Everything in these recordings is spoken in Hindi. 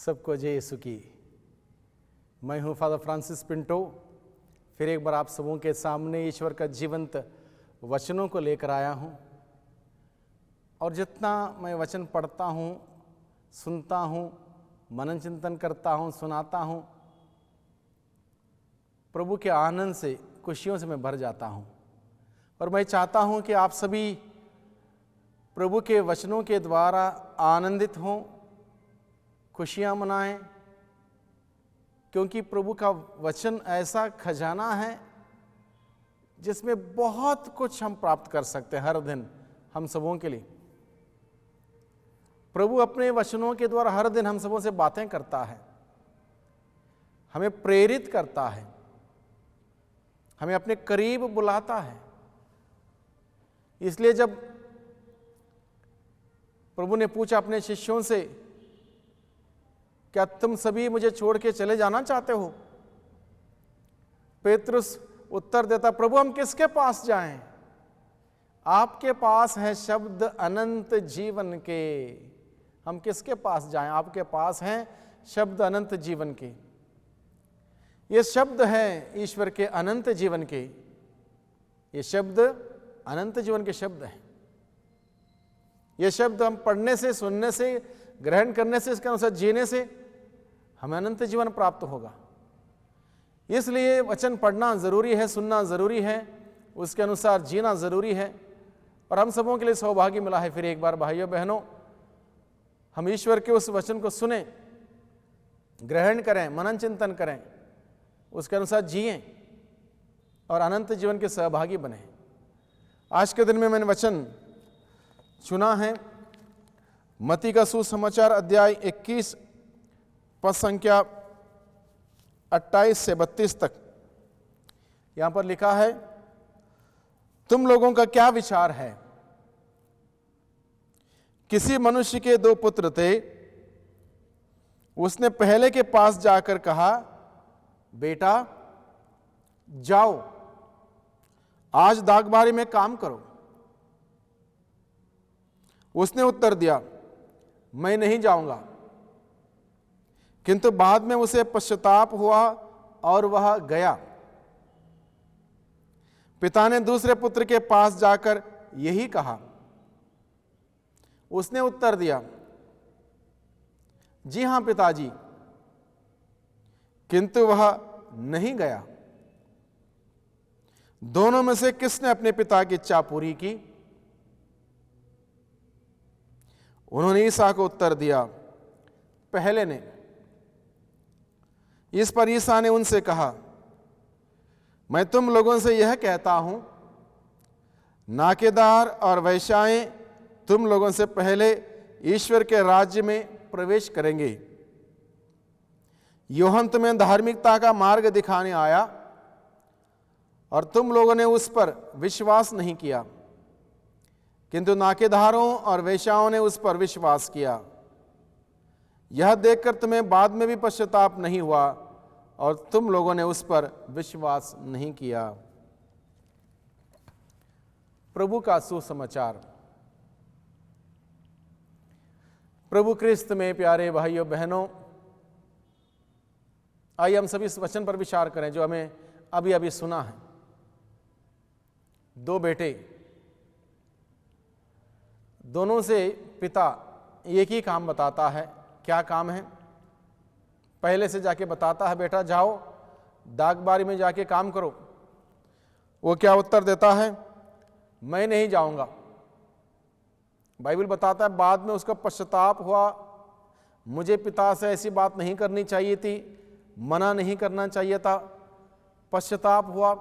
सबको जय यीशु की। मैं हूं फादर फ्रांसिस पिंटो। फिर एक बार आप सबों के सामने ईश्वर का जीवंत वचनों को लेकर आया हूं। और जितना मैं वचन पढ़ता हूं, सुनता हूं, मनन चिंतन करता हूं, सुनाता हूं, प्रभु के आनंद से, खुशियों से मैं भर जाता हूं। और मैं चाहता हूं कि आप सभी प्रभु के वचनों के द्वारा आनंदित हों, खुशियां मनाएं, क्योंकि प्रभु का वचन ऐसा खजाना है जिसमें बहुत कुछ हम प्राप्त कर सकते हैं हर दिन हम सबों के लिए। प्रभु अपने वचनों के द्वारा हर दिन हम सबों से बातें करता है, हमें प्रेरित करता है, हमें अपने करीब बुलाता है। इसलिए जब प्रभु ने पूछा अपने शिष्यों से, क्या तुम सभी मुझे छोड़ के चले जाना चाहते हो? पेतरुस उत्तर देता, प्रभु हम किसके पास जाएं? आपके पास है शब्द अनंत जीवन के। हम किसके पास जाएं? आपके पास हैं शब्द अनंत जीवन के। ये शब्द है ईश्वर के अनंत जीवन के। ये शब्द अनंत जीवन के शब्द हैं। ये शब्द हम पढ़ने से, सुनने से, ग्रहण करने से, इसके अनुसार जीने से हमें अनंत जीवन प्राप्त होगा। इसलिए वचन पढ़ना जरूरी है, सुनना जरूरी है, उसके अनुसार जीना जरूरी है। और हम सबों के लिए सौभाग्य मिला है फिर एक बार भाइयों बहनों, हम ईश्वर के उस वचन को सुने, ग्रहण करें, मनन चिंतन करें, उसके अनुसार जिएं और अनंत जीवन के सहभागी बने। आज के दिन में मैंने वचन चुना है मत्ती का सुसमाचार अध्याय 21 पद संख्या 28 से 32 तक। यहां पर लिखा है, तुम लोगों का क्या विचार है? किसी मनुष्य के 2 पुत्र थे। उसने पहले के पास जाकर कहा, बेटा जाओ, आज दागबारी में काम करो। उसने उत्तर दिया, मैं नहीं जाऊंगा। किंतु बाद में उसे पश्चाताप हुआ और वह गया। पिता ने दूसरे पुत्र के पास जाकर यही कहा। उसने उत्तर दिया, जी हां पिताजी, किंतु वह नहीं गया। दोनों में से किसने अपने पिता की इच्छा पूरी की? उन्होंने ईसा को उत्तर दिया, पहले ने। इस पर ईसा ने उनसे कहा, मैं तुम लोगों से यह कहता हूं, नाकेदार और वेश्याएं तुम लोगों से पहले ईश्वर के राज्य में प्रवेश करेंगे। यूहन्ना तुम्हें धार्मिकता का मार्ग दिखाने आया और तुम लोगों ने उस पर विश्वास नहीं किया, किंतु नाकेदारों और वेश्याओं ने उस पर विश्वास किया। यह देखकर तुम्हें बाद में भी पश्चाताप नहीं हुआ और तुम लोगों ने उस पर विश्वास नहीं किया। प्रभु का सुसमाचार। प्रभु क्रिस्त में प्यारे भाइयों बहनों, आइए हम सभी इस वचन पर विचार करें जो हमें अभी अभी सुना है। 2 बेटे, दोनों से पिता एक ही काम बताता है। क्या काम है? पहले से जाके बताता है, बेटा जाओ दागबारी में जाके काम करो। वो क्या उत्तर देता है? मैं नहीं जाऊंगा। बाइबल बताता है बाद में उसका पश्चाताप हुआ, मुझे पिता से ऐसी बात नहीं करनी चाहिए थी, मना नहीं करना चाहिए था। पश्चाताप हुआ,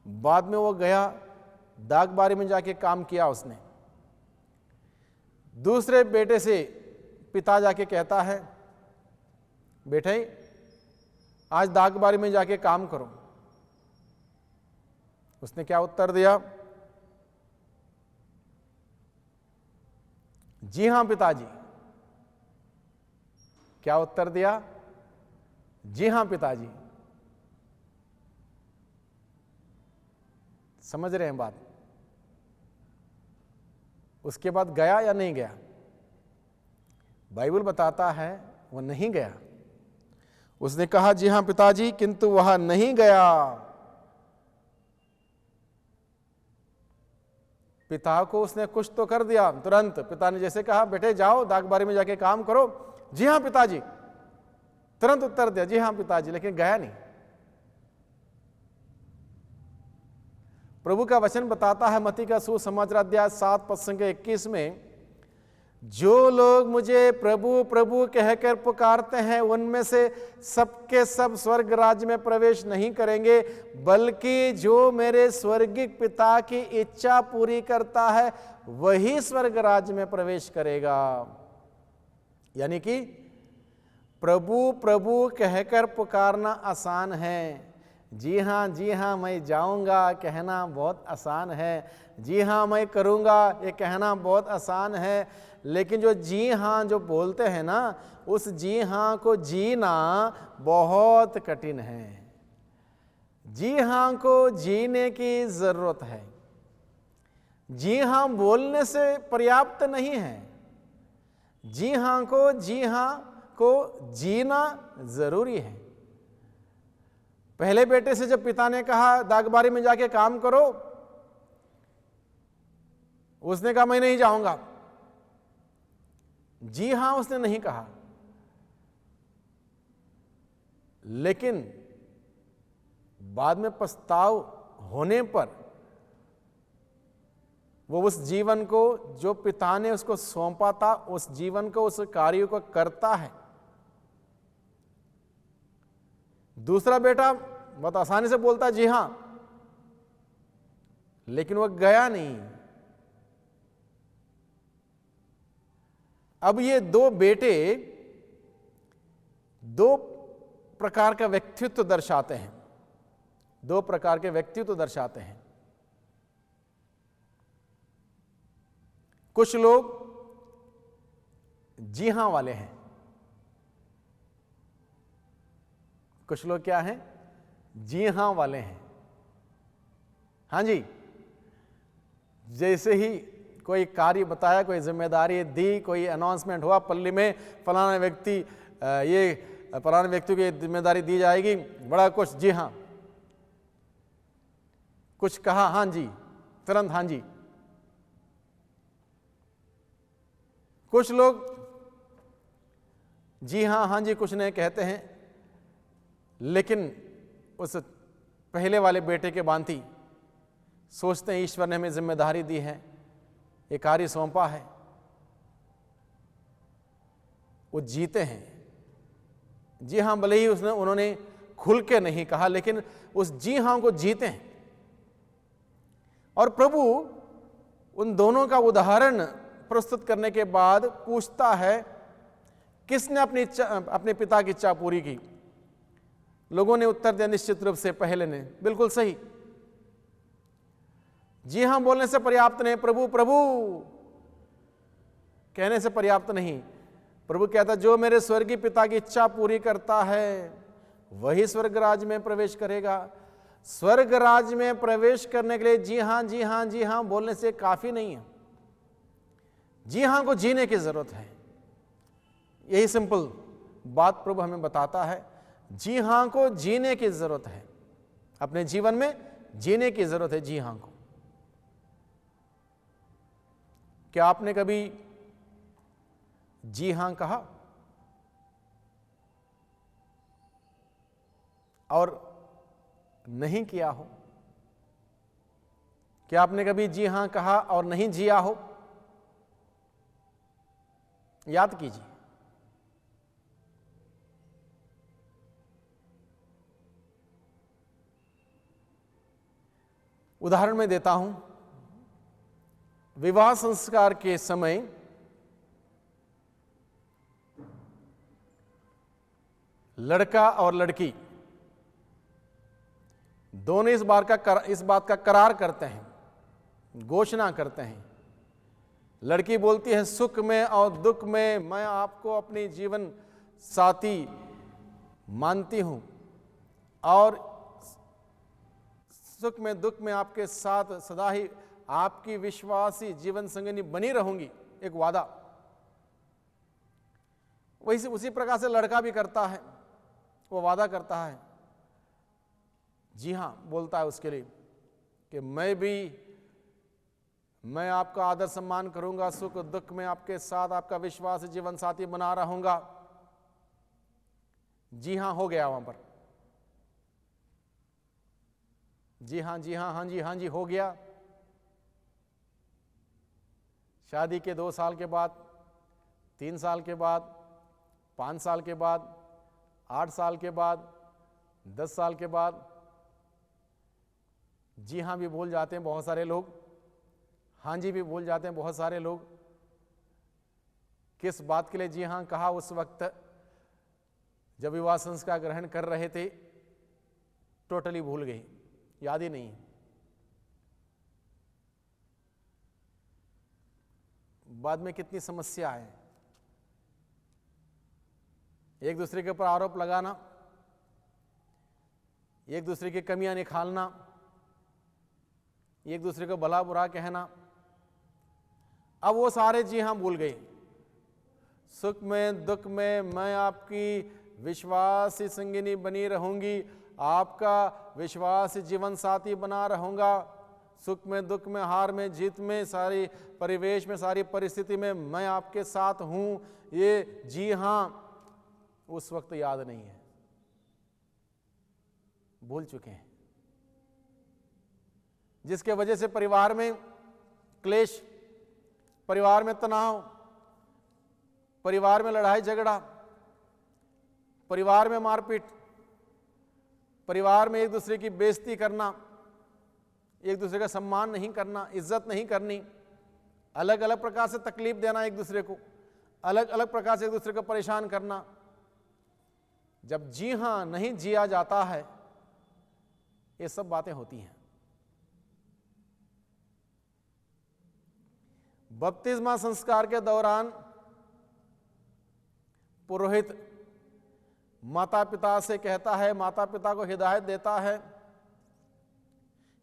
बाद में वो गया, दागबारी में जाके काम किया उसने। दूसरे बेटे से पिता जाके कहता है, बेटे आज दागबारी में जाके काम करो। उसने क्या उत्तर दिया? जी हां पिताजी। क्या उत्तर दिया? जी हां पिताजी। समझ रहे हैं बात? उसके बाद गया या नहीं गया? बाइबल बताता है वह नहीं गया। उसने कहा, जी हां पिताजी, किंतु वह नहीं गया। पिता को उसने कुछ तो कर दिया। तुरंत पिता ने जैसे कहा, बेटे जाओ दागबारी में जाके काम करो, जी हां पिताजी, तुरंत उत्तर दिया, जी हां पिताजी, लेकिन गया नहीं। प्रभु का वचन बताता है मत्ती का सुसमाचार अध्याय 7 पद संख्या 21 में, जो लोग मुझे प्रभु प्रभु कहकर पुकारते हैं उनमें से सबके सब स्वर्ग राज्य में प्रवेश नहीं करेंगे, बल्कि जो मेरे स्वर्गिक पिता की इच्छा पूरी करता है वही स्वर्ग राज्य में प्रवेश करेगा। यानी कि प्रभु प्रभु कहकर पुकारना आसान है, जी हाँ मैं जाऊंगा कहना बहुत आसान है, जी हाँ मैं करूंगा ये कहना बहुत आसान है, लेकिन जो जी हाँ जो बोलते हैं ना, उस जी हाँ को जीना बहुत कठिन है। जी हाँ को जीने की जरूरत है। जी हाँ बोलने से पर्याप्त नहीं है, जी हाँ को जीना जरूरी है। पहले बेटे से जब पिता ने कहा दागबारी में जाके काम करो, उसने कहा मैं नहीं जाऊंगा। जी हां उसने नहीं कहा, लेकिन बाद में पछताव होने पर वो उस जीवन को जो पिता ने उसको सौंपा था, उस जीवन को, उस कार्य को करता है। दूसरा बेटा बहुत आसानी से बोलता जी हां, लेकिन वह गया नहीं। अब ये दो बेटे दो प्रकार का व्यक्तित्व दर्शाते हैं, दो प्रकार के व्यक्तित्व दर्शाते हैं। कुछ लोग जी हां वाले हैं, कुछ लोग क्या हैं, जी हां वाले हैं। हां जी, जैसे ही कोई कार्य बताया, कोई जिम्मेदारी दी, कोई अनाउंसमेंट हुआ पल्ली में, फलाना व्यक्ति फलाने व्यक्ति को जिम्मेदारी दी जाएगी, बड़ा कुछ जी हां, कुछ कहा हां जी, तुरंत हां जी। कुछ लोग जी हां जी कुछ नहीं कहते हैं, लेकिन उस पहले वाले बेटे के भांति सोचते हैं ईश्वर ने हमें जिम्मेदारी दी है, ये कार्य सौंपा है, वो जीते हैं। जी हां भले ही उन्होंने खुल के नहीं कहा, लेकिन उस जी हां को जीते हैं। और प्रभु उन दोनों का उदाहरण प्रस्तुत करने के बाद पूछता है, किसने अपने पिता की इच्छा पूरी की? लोगों ने उत्तर दिया निश्चित रूप से पहले ने, बिल्कुल सही। जी हां बोलने से पर्याप्त नहीं, प्रभु प्रभु कहने से पर्याप्त नहीं। प्रभु कहता, जो मेरे स्वर्गीय पिता की इच्छा पूरी करता है वही स्वर्ग राज में प्रवेश करेगा। स्वर्ग राज में प्रवेश करने के लिए जी हां जी हां जी हां बोलने से काफी नहीं है, जी हां को जीने की जरूरत है। यही सिंपल बात प्रभु हमें बताता है, जी हां को जीने की जरूरत है, अपने जीवन में जीने की जरूरत है जी हां को। क्या आपने कभी जी हां कहा और नहीं किया हो? क्या आपने कभी जी हां कहा और नहीं जिया हो? याद कीजिए। उदाहरण मैं देता हूं, विवाह संस्कार के समय लड़का और लड़की दोनों इस बात का करार करते हैं, घोषणा करते हैं। लड़की बोलती है, सुख में और दुख में मैं आपको अपनी जीवन साथी मानती हूं और सुख में दुख में आपके साथ सदा ही आपकी विश्वासी जीवन संगिनी बनी रहूंगी, एक वादा। वैसे उसी प्रकार से लड़का भी करता है, वो वादा करता है, जी हाँ बोलता है उसके लिए कि मैं आपका आदर सम्मान करूंगा, सुख दुख में आपके साथ आपका विश्वास जीवन साथी बना रहूंगा। जी हाँ हो गया वहां पर, जी हाँ जी हाँ, हाँ जी हाँ जी हो गया। शादी के 2 साल के बाद, 3 साल के बाद, 5 साल के बाद, 8 साल के बाद, 10 साल के बाद जी हाँ भी भूल जाते हैं बहुत सारे लोग, हाँ जी भी भूल जाते हैं बहुत सारे लोग। किस बात के लिए जी हाँ कहा उस वक्त जब विवाह संस्कार ग्रहण कर रहे थे, टोटली भूल गए, याद ही नहीं। बाद में कितनी समस्या है, एक दूसरे के ऊपर आरोप लगाना, एक दूसरे की कमियां निकालना, एक दूसरे को भला बुरा कहना। अब वो सारे जी हाँ भूल गए। सुख में दुख में मैं आपकी विश्वासी संगिनी बनी रहूंगी, आपका विश्वासी जीवन साथी बना रहूंगा। सुख में दुख में हार में जीत में सारी परिवेश में सारी परिस्थिति में मैं आपके साथ हूं। ये जी हाँ उस वक्त याद नहीं है, भूल चुके हैं, जिसके वजह से परिवार में क्लेश, परिवार में तनाव, परिवार में लड़ाई झगड़ा, परिवार में मारपीट, परिवार में एक दूसरे की बेइज्जती करना, एक दूसरे का सम्मान नहीं करना, इज्जत नहीं करनी, अलग अलग प्रकार से तकलीफ देना एक दूसरे को, अलग अलग प्रकार से एक दूसरे को परेशान करना। जब जी हां नहीं जिया जाता है, ये सब बातें होती हैं। बपतिस्मा संस्कार के दौरान पुरोहित माता पिता से कहता है, माता पिता को हिदायत देता है,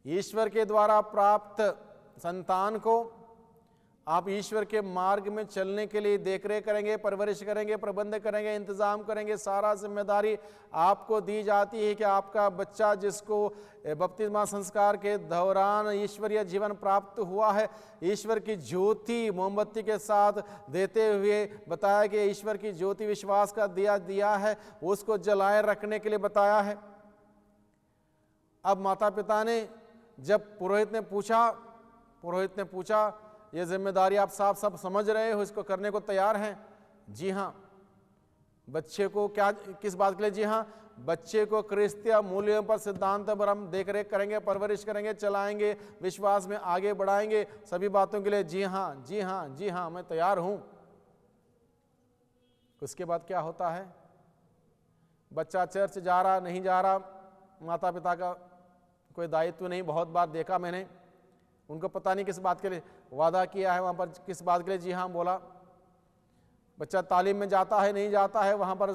ईश्वर के द्वारा प्राप्त संतान को आप ईश्वर के मार्ग में चलने के लिए देखरेख करेंगे, परवरिश करेंगे, प्रबंध करेंगे, इंतजाम करेंगे। सारा जिम्मेदारी आपको दी जाती है कि आपका बच्चा जिसको बपतिस्मा संस्कार के दौरान ईश्वरीय जीवन प्राप्त हुआ है, ईश्वर की ज्योति मोमबत्ती के साथ देते हुए बताया कि ईश्वर की ज्योति विश्वास का दिया है, उसको जलाए रखने के लिए बताया है। अब माता पिता ने, जब पुरोहित ने पूछा ये जिम्मेदारी आप साफ सब समझ रहे हो, इसको करने को तैयार हैं? जी हाँ। बच्चे को क्या, किस बात के लिए? जी हाँ, बच्चे को क्रिस्तीय मूल्यों पर, सिद्धांत पर हम देखरेख करेंगे, परवरिश करेंगे, चलाएंगे, विश्वास में आगे बढ़ाएंगे, सभी बातों के लिए जी हाँ जी हाँ जी हाँ मैं तैयार हूं। उसके बाद क्या होता है? बच्चा चर्च जा रहा नहीं जा रहा, माता पिता का कोई दायित्व नहीं। बहुत बार देखा मैंने, उनको पता नहीं किस बात के लिए वादा किया है, वहां पर किस बात के लिए जी हाँ बोला। बच्चा तालीम में जाता है नहीं जाता है, वहां पर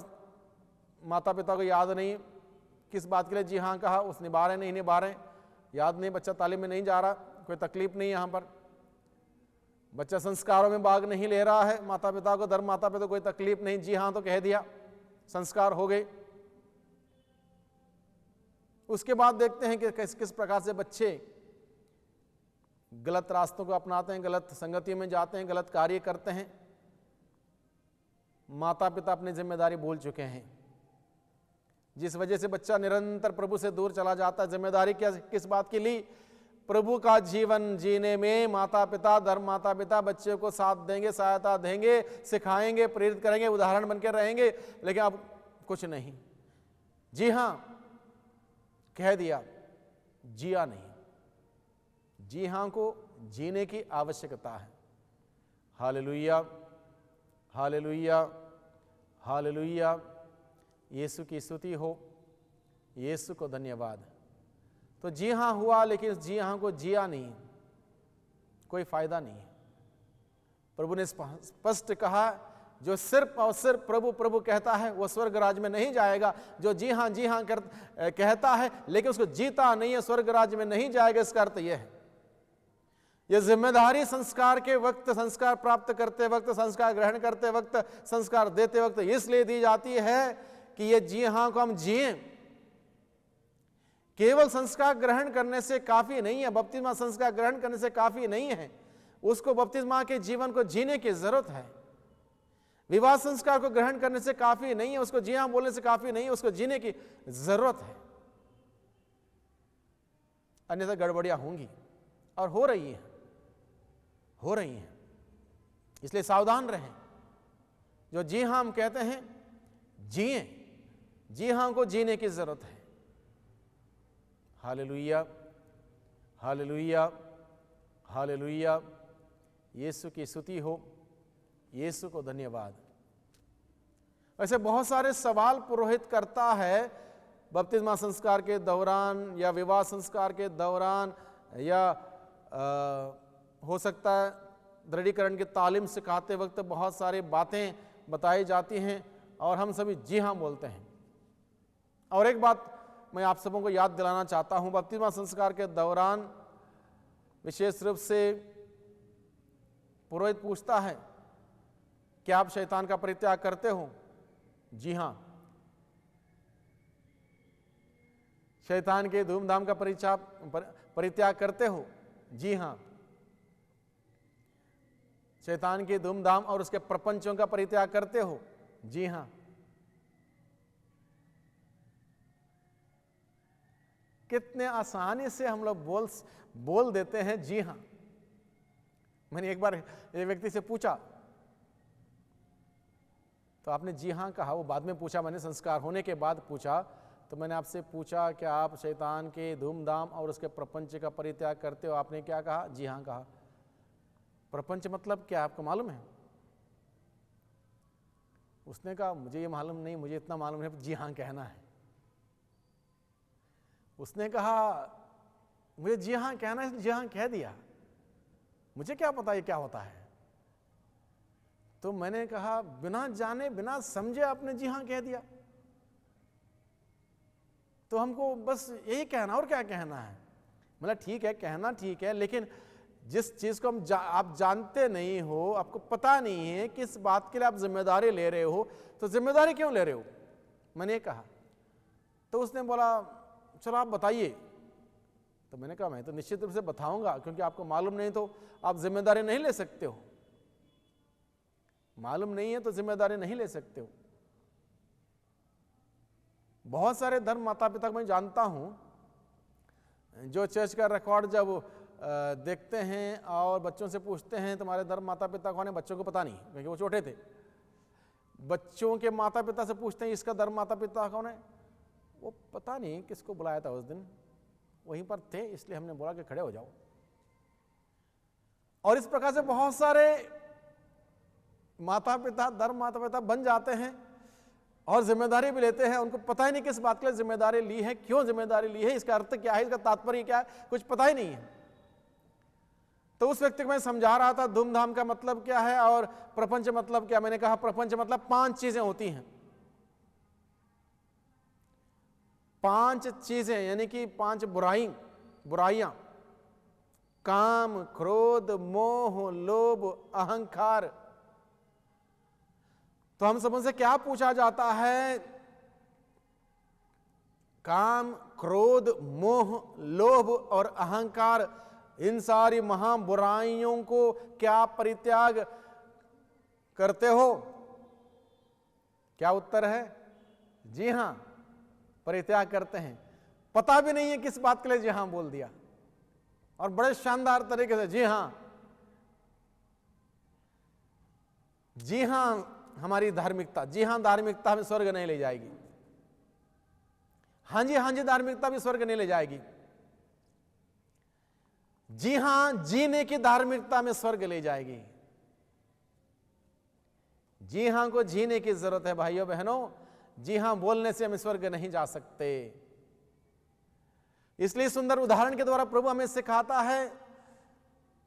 माता पिता को याद नहीं किस बात के लिए जी हाँ कहा, उस निभा रहे नहीं निभा रहे याद नहीं। बच्चा तालीम में नहीं जा रहा, कोई तकलीफ नहीं यहाँ पर। बच्चा संस्कारों में भाग नहीं ले रहा है, माता पिता को, धर्म माता पिता को कोई तकलीफ नहीं, जी हाँ तो कह दिया, संस्कार हो गए। उसके बाद देखते हैं कि किस प्रकार से बच्चे गलत रास्तों को अपनाते हैं, गलत संगति में जाते हैं, गलत कार्य करते हैं। माता पिता अपनी जिम्मेदारी भूल चुके हैं, जिस वजह से बच्चा निरंतर प्रभु से दूर चला जाता है। जिम्मेदारी क्या, किस बात की ली? प्रभु का जीवन जीने में माता पिता, धर्म माता पिता बच्चे को साथ देंगे, सहायता देंगे, सिखाएंगे, प्रेरित करेंगे, उदाहरण बनकर रहेंगे, लेकिन अब कुछ नहीं। जी हाँ कह दिया, जिया नहीं। जी हाँ को जीने की आवश्यकता है। Hallelujah, hallelujah, hallelujah. यीशु की स्तुति हो, यीशु को धन्यवाद। तो जी हाँ हुआ, लेकिन जी हाँ को जिया नहीं, कोई फायदा नहीं। प्रभु ने स्पष्ट कहा, जो सिर्फ और सिर्फ प्रभु प्रभु कहता है वो स्वर्ग राज्य में नहीं जाएगा। जो जी हाँ कहता है लेकिन उसको जीता नहीं है, स्वर्ग राज्य में नहीं जाएगा। इसका अर्थ यह है ये जिम्मेदारी संस्कार के वक्त, संस्कार प्राप्त करते वक्त, संस्कार ग्रहण करते वक्त, संस्कार देते वक्त इसलिए दी जाती है कि ये जी हां को हम जिए। केवल संस्कार ग्रहण करने से काफी नहीं है, बपतिस्मा संस्कार ग्रहण करने से काफी नहीं है, उसको बपतिस्मा के जीवन को जीने की जरूरत है। विवाह संस्कार को ग्रहण करने से काफी नहीं है, उसको जी हां बोलने से काफी नहीं है, उसको जीने की जरूरत है, अन्यथा गड़बड़ियां होंगी और हो रही हैं। इसलिए सावधान रहें। जो जी हां हम कहते हैं जिए, जी हां को जीने की जरूरत है। Hallelujah, hallelujah, hallelujah. यीशु की स्तुति हो, यीशु को धन्यवाद। वैसे बहुत सारे सवाल पुरोहित करता है बपतिस्मा संस्कार के दौरान या विवाह संस्कार के दौरान, या हो सकता है दृढ़ीकरण की तालीम सिखाते वक्त बहुत सारी बातें बताई जाती हैं और हम सभी जी हां बोलते हैं। और एक बात मैं आप सबों को याद दिलाना चाहता हूं, बपतिस्मा संस्कार के दौरान विशेष रूप से पुरोहित पूछता है क्या आप शैतान का परित्याग करते हो? जी हां। शैतान के धूमधाम का परित्याग करते हो? जी हां। शैतान के धूमधाम और उसके प्रपंचों का परित्याग करते हो? जी हां। कितने आसानी से हम लोग बोल देते हैं जी हां। मैंने एक बार एक व्यक्ति से पूछा तो आपने जी हां कहा, वो बाद में पूछा, मैंने संस्कार होने के बाद पूछा, तो मैंने आपसे पूछा कि आप शैतान के धूमधाम और उसके प्रपंच का परित्याग करते हो? आपने क्या कहा? जी हां कहा। प्रपंच मतलब क्या आपको मालूम है? उसने कहा मुझे ये मालूम नहीं, मुझे इतना मालूम है, जी हां कहना है। उसने कहा मुझे जी हां कहना है, जी हां कह दिया, मुझे क्या पता ये क्या होता है। तो मैंने कहा बिना जाने बिना समझे आपने जी हां कह दिया, तो हमको बस यही कहना और क्या कहना है। मतलब ठीक है, कहना ठीक है, लेकिन जिस चीज को आप जानते नहीं हो, आपको पता नहीं है किस बात के लिए आप जिम्मेदारी ले रहे हो, तो जिम्मेदारी क्यों ले रहे हो? मैंने कहा। तो उसने बोला चलो आप बताइए। तो मैंने कहा मैं तो निश्चित रूप से बताऊंगा, क्योंकि आपको मालूम नहीं तो आप जिम्मेदारी नहीं ले सकते हो। मालूम नहीं है तो जिम्मेदारी नहीं ले सकते हो। बहुत सारे धर्म माता पिता को मैं जानता हूं जो चर्च का रिकॉर्ड जब देखते हैं और बच्चों से पूछते हैं तुम्हारे धर्म माता पिता कौन है, बच्चों को पता नहीं, क्योंकि वो छोटे थे। बच्चों के माता पिता से पूछते हैं इसका धर्म माता पिता कौन है, वो पता नहीं किसको बुलाया था उस दिन, वहीं पर थे, इसलिए हमने बोला कि खड़े हो जाओ। और इस प्रकार से बहुत सारे माता पिता धर्म माता पिता बन जाते हैं और जिम्मेदारी भी लेते हैं, उनको पता ही नहीं किस बात के लिए जिम्मेदारी ली है, क्यों जिम्मेदारी ली है, इसका अर्थ क्या है, इसका तात्पर्य क्या है, कुछ पता ही नहीं है। तो उस व्यक्ति को मैं समझा रहा था धूमधाम का मतलब क्या है और प्रपंच मतलब क्या। मैंने कहा प्रपंच मतलब 5 चीजें होती हैं, 5 चीजें, यानी कि 5 बुराइयां, काम, क्रोध, मोह, लोभ, अहंकार। तो हम सबसे क्या पूछा जाता है? काम, क्रोध, मोह, लोभ और अहंकार, इन सारी महा बुराइयों को क्या परित्याग करते हो? क्या उत्तर है? जी हां, परित्याग करते हैं। पता भी नहीं है किस बात के लिए जी हां बोल दिया, और बड़े शानदार तरीके से जी हां। जी हां हमारी धार्मिकता, जी हां धार्मिकता हमें स्वर्ग नहीं ले जाएगी। हाँ जी धार्मिकता भी स्वर्ग नहीं ले जाएगी। जी हां जीने की धार्मिकता में स्वर्ग ले जाएगी। जी हां को जीने की जरूरत है भाइयों बहनों। जी हां बोलने से हम स्वर्ग नहीं जा सकते। इसलिए सुंदर उदाहरण के द्वारा प्रभु हमें सिखाता है,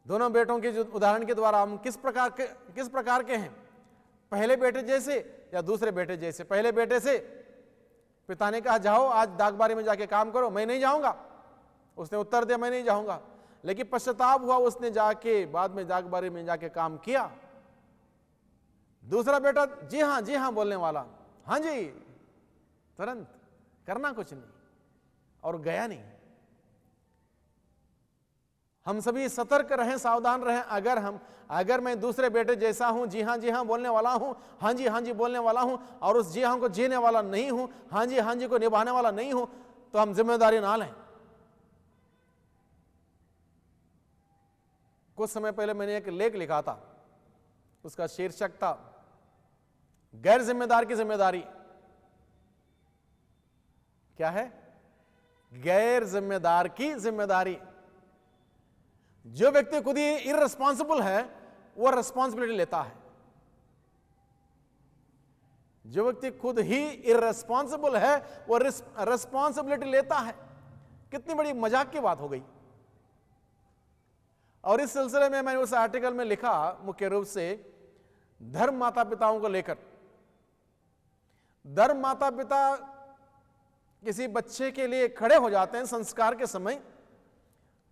दोनों बेटों के जो उदाहरण के द्वारा हम किस प्रकार के हैं, पहले बेटे जैसे या दूसरे बेटे जैसे। पहले बेटे से पिता ने कहा जाओ आज दागबारी में जाके काम करो, मैं नहीं जाऊंगा। उसने उत्तर दिया मैं नहीं जाऊंगा। लेकिन पश्चाताप हुआ, उसने जाके बाद में बारे में जाके काम किया। दूसरा बेटा जी हाँ बोलने वाला, हाँ जी, तुरंत, करना कुछ नहीं, और गया नहीं। हम सभी सतर्क रहें, सावधान रहें। अगर मैं दूसरे बेटे जैसा हूं, जी हाँ बोलने वाला हूं, हाँ जी बोलने वाला हूं, और उस जी हाँ को जीने वाला नहीं हूं, हाँ जी को निभाने वाला नहीं हूं, तो हम जिम्मेदारी ना लें। कुछ समय पहले मैंने एक लेख लिखा था, उसका शीर्षक था गैर जिम्मेदार की जिम्मेदारी। क्या है? गैर जिम्मेदार की जिम्मेदारी। जो व्यक्ति खुद ही इररिस्पॉन्सिबल है, वो रिस्पॉन्सिबिलिटी लेता है। जो व्यक्ति खुद ही इररिस्पॉन्सिबल है, वो रिस्पॉन्सिबिलिटी लेता है। कितनी बड़ी मजाक की बात हो गई। और इस सिलसिले में मैंने उस आर्टिकल में लिखा, मुख्य रूप से धर्म माता पिताओं को लेकर। धर्म माता पिता किसी बच्चे के लिए खड़े हो जाते हैं संस्कार के समय,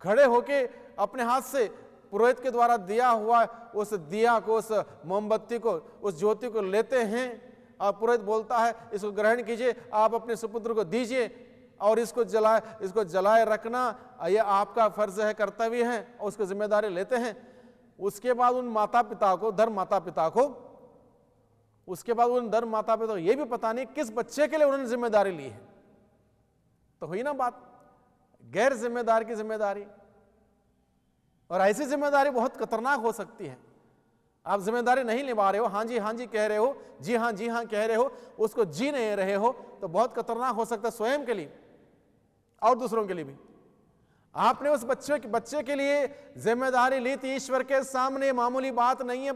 खड़े होके अपने हाथ से पुरोहित के द्वारा दिया हुआ उस दिया को, उस मोमबत्ती को, उस ज्योति को लेते हैं, और पुरोहित बोलता है इसको ग्रहण कीजिए, आप अपने सुपुत्र को दीजिए, और इसको जलाए रखना यह आपका फर्ज है, कर्तव्य है, और उसकी जिम्मेदारी लेते हैं। उसके बाद उन माता पिता को, धर्म माता पिता को, उसके बाद उन धर्म माता पिता को यह भी पता नहीं किस बच्चे के लिए उन्होंने जिम्मेदारी ली है। तो हुई ना बात, गैर जिम्मेदार की जिम्मेदारी। और ऐसी जिम्मेदारी बहुत खतरनाक हो सकती है। आप जिम्मेदारी नहीं निभा रहे हो, हाँ जी कह रहे हो, जी हाँ कह रहे हो, उसको जी नहीं रहे हो, तो बहुत खतरनाक हो सकता है स्वयं के लिए और दूसरों के लिए भी। आपने उस बच्चे के लिए जिम्मेदारी ली थी, ईश्वर के सामने मामूली बात नहीं है।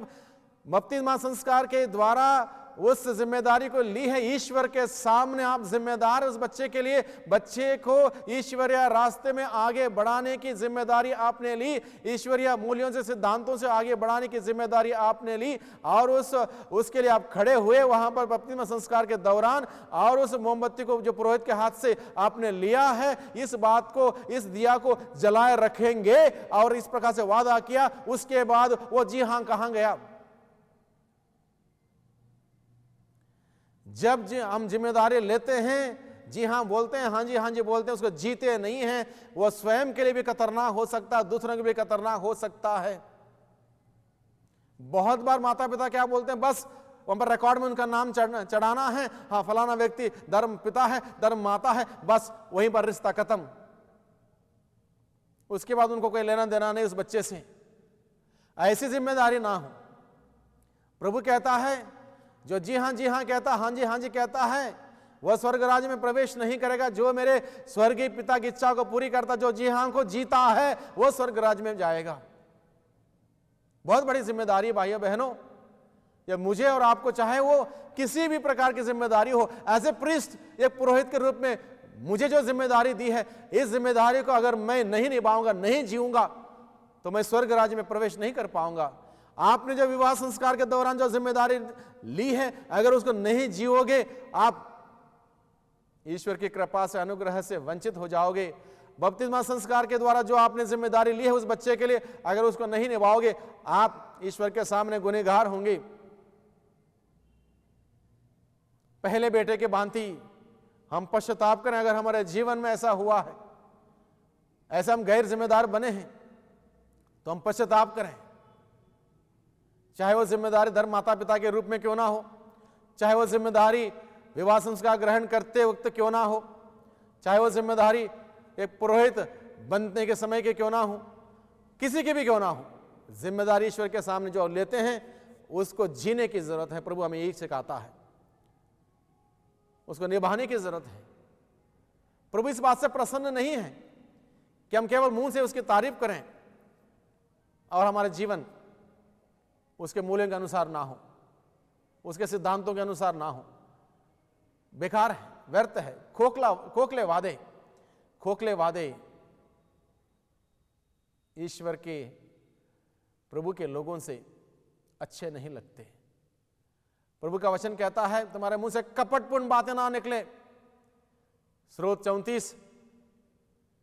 बपतिस्मा संस्कार के द्वारा उस जिम्मेदारी को ली है, ईश्वर के सामने आप जिम्मेदार। उस बच्चे के लिए, बच्चे को ईश्वरीय रास्ते में आगे बढ़ाने की जिम्मेदारी आपने ली, ईश्वरीय मूल्यों से, सिद्धांतों से आगे बढ़ाने की जिम्मेदारी आपने ली, और उसके लिए आप खड़े हुए वहां पर बपतिस्मा संस्कार के दौरान, और उस मोमबत्ती को जो पुरोहित के हाथ से आपने लिया है, इस बात को, इस दिया को जलाए रखेंगे, और इस प्रकार से वादा किया। उसके बाद वो जी हाँ कहां गया? जब हम जिम्मेदारी लेते हैं, जी हाँ बोलते हैं, हाँ जी बोलते हैं, उसको जीते नहीं हैं, वो स्वयं के लिए भी खतरनाक हो सकता है, दूसरों के लिए भी खतरनाक हो सकता है। बहुत बार माता पिता क्या बोलते हैं, बस वहां पर रिकॉर्ड में उनका नाम चढ़ाना है, हाँ फलाना व्यक्ति धर्म पिता है, धर्म माता है, बस वहीं पर रिश्ता खत्म। उसके बाद उनको कोई लेना देना नहीं उस बच्चे से। ऐसी जिम्मेदारी ना हो। प्रभु कहता है जो जी हाँ कहता, हाँ जी कहता है, वह स्वर्ग राज्य में प्रवेश नहीं करेगा। जो मेरे स्वर्गीय पिता की इच्छा को पूरी करता, जो जी हाँ को जीता है, वो स्वर्ग राज्य में जाएगा। बहुत बड़ी जिम्मेदारी है भाइयों बहनों। या मुझे और आपको, चाहे वो किसी भी प्रकार की जिम्मेदारी हो, एज ए प्रीस्ट, एक पुरोहित के रूप में मुझे जो जिम्मेदारी दी है, इस जिम्मेदारी को अगर मैं नहीं निभाऊंगा, नहीं जीऊंगा, तो मैं स्वर्ग राज्य में प्रवेश नहीं कर पाऊंगा। आपने जो विवाह संस्कार के दौरान जो जिम्मेदारी ली है, अगर उसको नहीं जियोगे, आप ईश्वर की कृपा से, अनुग्रह से वंचित हो जाओगे। बपतिस्मा संस्कार के द्वारा जो आपने जिम्मेदारी ली है उस बच्चे के लिए, अगर उसको नहीं निभाओगे, आप ईश्वर के सामने गुनहगार होंगे। पहले बेटे के भांति हम पश्चाताप करें अगर हमारे जीवन में ऐसा हुआ है, ऐसा हम गैर जिम्मेदार बने हैं, तो हम पश्चाताप करें। चाहे वो जिम्मेदारी धर्म माता पिता के रूप में क्यों ना हो, चाहे वो जिम्मेदारी विवाह संस्कार ग्रहण करते वक्त क्यों ना हो, चाहे वो जिम्मेदारी एक पुरोहित बनने के समय के क्यों ना हो, किसी की भी क्यों ना हो, जिम्मेदारी ईश्वर के सामने जो लेते हैं उसको जीने की जरूरत है। प्रभु हमें यही सिखाता है, उसको निभाने की जरूरत है। प्रभु इस बात से प्रसन्न नहीं है कि हम केवल मुंह से उसकी तारीफ करें और हमारे जीवन उसके मूल्यों के अनुसार ना हो, उसके सिद्धांतों के अनुसार ना हो। बेकार है, व्यर्थ है, खोखले वादे ईश्वर के, प्रभु के लोगों से अच्छे नहीं लगते। प्रभु का वचन कहता है तुम्हारे मुंह से कपटपूर्ण बातें ना निकले। स्रोत 34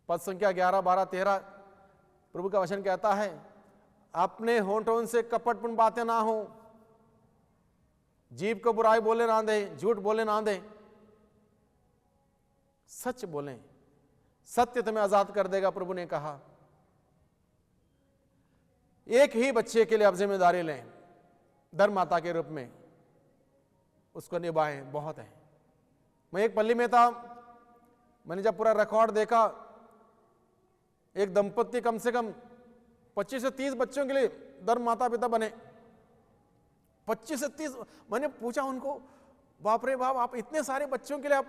पद संख्या 11, 12, 13 प्रभु का वचन कहता है अपने होंठों से कपटपूर्ण बातें ना हो, जीभ को बुराई बोले ना दे, झूठ बोले ना दे, सच बोलें, सत्य तुम्हें आजाद कर देगा। प्रभु ने कहा एक ही बच्चे के लिए आप जिम्मेदारी लें, धर्म माता के रूप में उसको निभाएं, बहुत है। मैं एक पल्ली में था, मैंने जब पूरा रिकॉर्ड देखा, एक दंपत्ति कम से कम 25 से 30 बच्चों के लिए धर्म माता पिता बने। 25 से 30। मैंने पूछा उनको, बाप रे बाप, आप इतने सारे बच्चों के लिए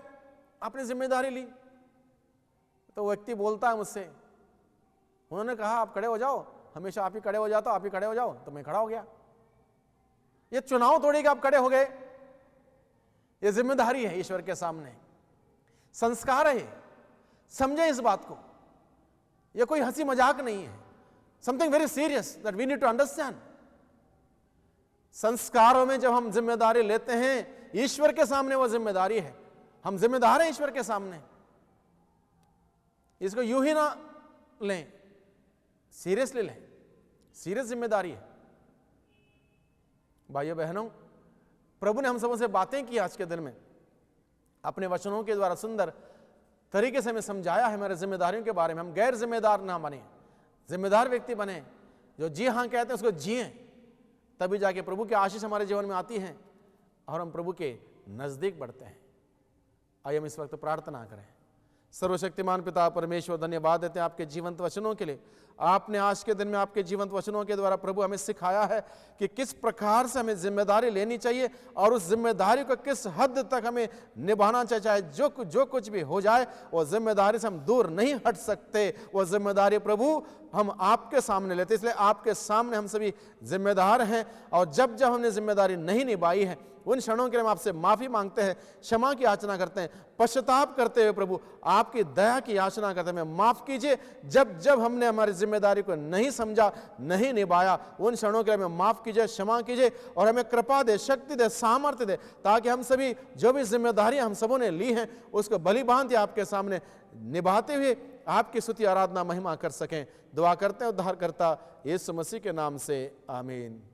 आपने जिम्मेदारी ली? तो वो व्यक्ति बोलता है मुझसे, उन्होंने कहा आप खड़े हो जाओ, हमेशा आप ही खड़े हो जाता, आप ही खड़े हो जाओ, तो मैं खड़ा हो गया। ये चुनाव थोड़ी कि आप खड़े हो गए, ये जिम्मेदारी है ईश्वर के सामने, संस्कार है। समझे इस बात को, ये कोई हंसी मजाक नहीं है, something very serious that we need to understand. संस्कारों में जब हम जिम्मेदारी लेते हैं, ईश्वर के सामने वो जिम्मेदारी है, हम जिम्मेदार हैं ईश्वर के सामने। इसको यूं ही ना लें, सीरियसली लें, सीरियस जिम्मेदारी है। भाइयों बहनों, प्रभु ने हम सबों से बातें की आज के दिन में, अपने वचनों के द्वारा सुंदर तरीके से हमें समझाया है हमारे जिम्मेदारियों के बारे में। हम गैर जिम्मेदार ना बने, जिम्मेदार व्यक्ति बने, जो जी हाँ कहते हैं उसको जिए, तभी जाके प्रभु की आशीष हमारे जीवन में आती है और हम प्रभु के नजदीक बढ़ते हैं। आइए हम इस वक्त प्रार्थना करें। सर्वशक्तिमान पिता परमेश्वर, धन्यवाद देते हैं आपके जीवंत वचनों के लिए। आपने आज के दिन में आपके जीवंत वचनों के द्वारा प्रभु हमें सिखाया है कि किस प्रकार से हमें जिम्मेदारी लेनी चाहिए और उस जिम्मेदारी को किस हद तक हमें निभाना चाहिए। चाहे जो कुछ भी हो जाए, वो जिम्मेदारी से हम दूर नहीं हट सकते। वो जिम्मेदारी प्रभु हम आपके सामने लेते, इसलिए आपके सामने हम सभी जिम्मेदार हैं। और जब जब हमने जिम्मेदारी नहीं निभाई है, उन क्षणों के लिए हम आपसे माफी मांगते हैं, क्षमा की याचना करते हैं, पश्चाताप करते हुए प्रभु आपकी दया की याचना करते हैं, हमें माफ कीजिए। जब जब हमने हमारी जिम्मेदारी को नहीं समझा, नहीं निभाया, उन क्षणों के लिए हमें माफ कीजिए, क्षमा कीजिए और हमें कृपा दे, शक्ति दे, सामर्थ्य दे, ताकि हम सभी जो भी जिम्मेदारियां हम सबों ने ली हैं उसको भली भांति आपके सामने निभाते हुए आपकी स्तुति आराधना महिमा कर सकें। दुआ करते हैं उद्धारकर्ता यीशु मसीह के नाम से, आमीन।